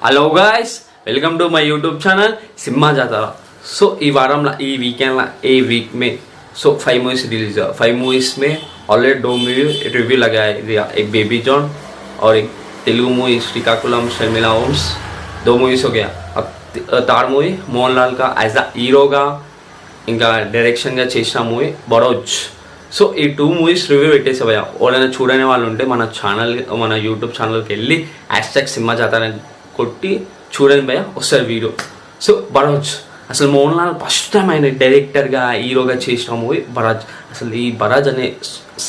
Hello guys, welcome to my YouTube channel Simmba जाता। सो ఈ వారంలో ఈ వీకెండ్లో ఏ वीक में 5 मूवीज रिलीज हुआ। 5 मूवीज में ऑलरेडी 2 मूवी रिव्यू लगा है, एक बेबी जॉन और एक Telugu movie Srikakulam Sherlock Holmes. 2 movies हो गया। अब थर्ड मूवी मोहनलाल का एज द हीरोगा ఇంకా డైరెక్షన్గా చేసిన మూవీ బరోజ్। సో ఈ 2 మూవీస్ రివ్యూ పెట్టేసే భయ్యా, ఎవరైనా చూడని వాళ్ళు ఉంటే మన యూట్యూబ్ ఛానల్కి వెళ్ళి #సినిమా జాతారని కొట్టి చూడండి భయ్యా, వస్తారు వీడియో। సో బరోజ్ అసలు మోహన్ లాల్ ఫస్ట్ టైం ఆయన డైరెక్టర్గా హీరోగా చేసిన మూవీ బరాజ్। అసలు ఈ బరాజ్ అనే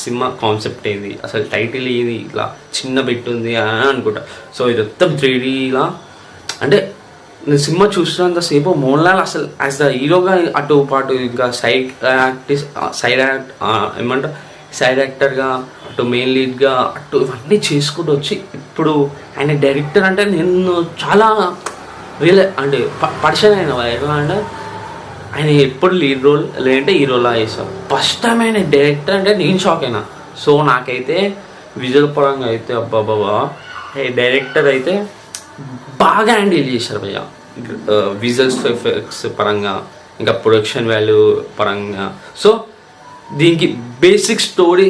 సినిమా కాన్సెప్ట్ ఏంది, అసలు టైటిల్ ఏది, ఇట్లా చిన్న బిట్ ఉంది అని అనుకుంటా। సో ఇది మొత్తం 3Dలా, అంటే నేను సినిమా చూస్తున్నంతసేపు మోహన్ లాల్ అసలు యాజ్ ద హీరోగా అటు పాటు ఇంకా సైడ్ యాక్టర్గా అటు మెయిన్ లీడ్గా అటు ఇవన్నీ చేసుకుంటూ వచ్చి ఇప్పుడు ఆయన డైరెక్టర్ అంటే నేను చాలా అంటే పరిచయం అయిన ఎలా అంటే ఆయన ఎప్పుడు లీడ్ రోల్ లేదంటే హీరోలా చేస్తాం। ఫస్ట్ టైం ఆయన డైరెక్టర్ అంటే నేను షాక్ అయినా। సో నాకైతే విజువల్ పరంగా అయితే అబ్బాబాబా డైరెక్టర్ అయితే బాగా హ్యాండిల్ చేశారు భయ్య, విజువల్స్ ఎఫెక్ట్స్ పరంగా ఇంకా ప్రొడక్షన్ వాల్యూ పరంగా। సో దీనికి బేసిక్ స్టోరీ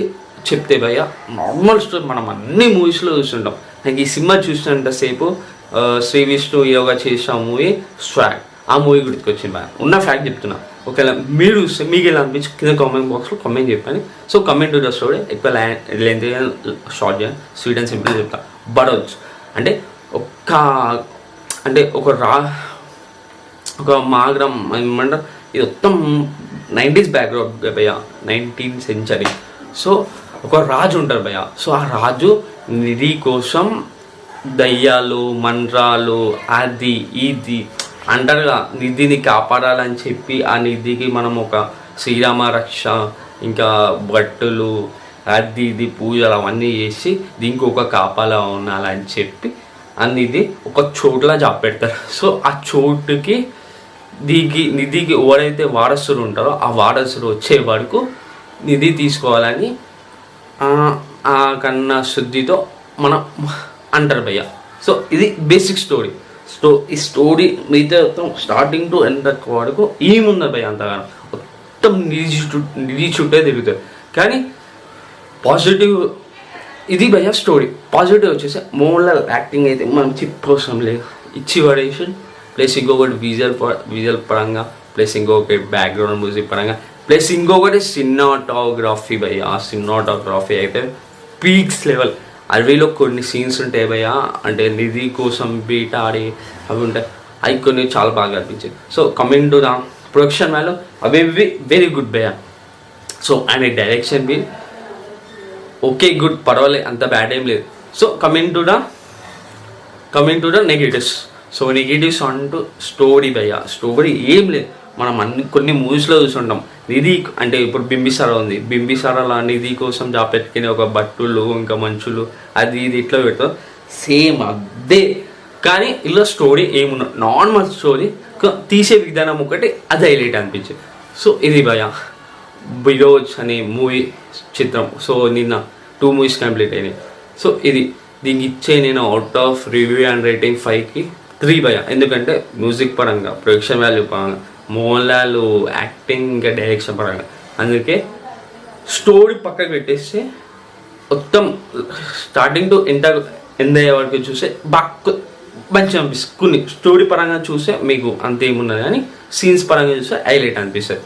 చెప్తే భయ్య, నార్మల్ స్టోరీ మనం అన్ని మూవీస్లో చూస్తుంటాం। నాకు ఈ సినిమా చూసినంతసేపు శ్రీ విష్ణు యోగా చేసిన మూవీ స్వాగ్, ఆ మూవీ గుర్తుకొచ్చింది భయ్య। ఉన్న ఫ్యాక్ట్ చెప్తున్నా, ఒకవేళ మీరు చూస్తే మీకు ఎలా అనిపించి కింద కామెంట్ బాక్స్లో కామెంట్ చెప్పండి। So comment to the story, ఎక్కువ లెంత్ షార్ట్ చేయాలి, స్వీట్ అండ్ సింపుల్ చెప్తా। బరోజ్ అంటే ఒక మాగ్రం ఏమంటారు, ఇది మొత్తం 90s బ్యాక్గ్రౌండ్ భయ్య, 19th సెంచరీ। సో ఒక రాజు ఉంటారు భయ్య। సో ఆ రాజు నిధి కోసం దయ్యాలు మంత్రాలు అది ఇది అంటారుగా, నిధిని కాపాడాలని చెప్పి ఆ నిధికి మనం ఒక శ్రీరామ రక్ష ఇంకా బట్టలు అది ఇది పూజలు అవన్నీ చేసి దీనికి ఒక కాపాలా ఉండాలని చెప్పి అన్నిది ఒక చోట్ల జాబ్ పెడతారు। సో ఆ చోటుకి నిధికి ఎవరైతే వారసులు ఉంటారో ఆ వారసులు వచ్చే వరకు నిధి తీసుకోవాలని ఆ కన్నా శుద్ధితో మనం అంటారు భయ్య। సో ఇది బేసిక్ స్టోరీ। ఈ స్టోరీ మిగతా మొత్తం స్టార్టింగ్ టు ఎండ్ వరకు ఏముంది భయ్య, అంతగానో మొత్తం నిధి చుట్టే తిరుగుతుంది। కానీ పాజిటివ్ ఇది భయ్య స్టోరీ। పాజిటివ్ వచ్చేసి మోహన్ లాల్ యాక్టింగ్ అయితే మనం చెప్పవసరం లేదు, ఇచ్చి పడేసి ప్లస్ ఇంకొకటి విజువల్ పరంగా, ప్లస్ ఇంకొకటి బ్యాక్గ్రౌండ్ మ్యూజిక్ పరంగా, ప్లస్ ఇంకొకటి సినిమాటోగ్రఫీ భయ్య। ఆ సినిమాటోగ్రఫీ అయితే పీక్స్ లెవెల్। అడవిలో కొన్ని సీన్స్ ఉంటాయి భయ్య, అంటే నిధి కోసం బీట్ ఆడి అవి ఉంటాయి, అవి కొన్ని చాలా బాగా అనిపించాయి। So coming to the production value, అవి వెరీ గుడ్ భయ్య। సో అండ్ డైరెక్షన్ బి ఓకే గుడ్, పర్వాలేదు, అంత బ్యాడ్ ఏం లేదు। So coming to the negatives. So negatives అంటూ స్టోరీ భయ్య, స్టోరీ ఏం లేదు, మనం కొన్ని మూవీస్లో చూసుంటాం। నిధి అంటే ఇప్పుడు బింబిసార ఉంది, బింబిసారలా నిధి కోసం జాబ్ పెట్టుకుని ఒక బట్టులు ఇంకా మంచులు అది ఇది ఇట్లా పెడతాం, సేమ్ అదే। కానీ ఇలా స్టోరీ ఏమున్నా నార్మల్ స్టోరీ, తీసే విధానం ఒకటి అది హైలైట్ అనిపించింది। సో ఇది భయ్య బరోజ్ అనే మూవీ చిత్రం। సో నిన్న 2 మూవీస్ కంప్లీట్ అయినాయి। సో దీనికి ఇచ్చే నేను out of review and rating 5కి 3 భయ్య। ఎందుకంటే మ్యూజిక్ పరంగా, ప్రొడక్షన్ వాల్యూ పరంగా, మోహన్ లాల్ యాక్టింగ్ ఇంకా డైరెక్షన్ పరంగా, అందుకే స్టోరీ పక్కకు పెట్టేస్తే మొత్తం స్టార్టింగ్ టు ఎండ్ అయ్యే వరకు చూస్తే బాగా మంచిగా అనిపిస్తుంది। కొన్ని స్టోరీ పరంగా చూస్తే మీకు అంతేమున్నది, కానీ సీన్స్ పరంగా చూస్తే హైలైట్ అనిపిస్తుంది।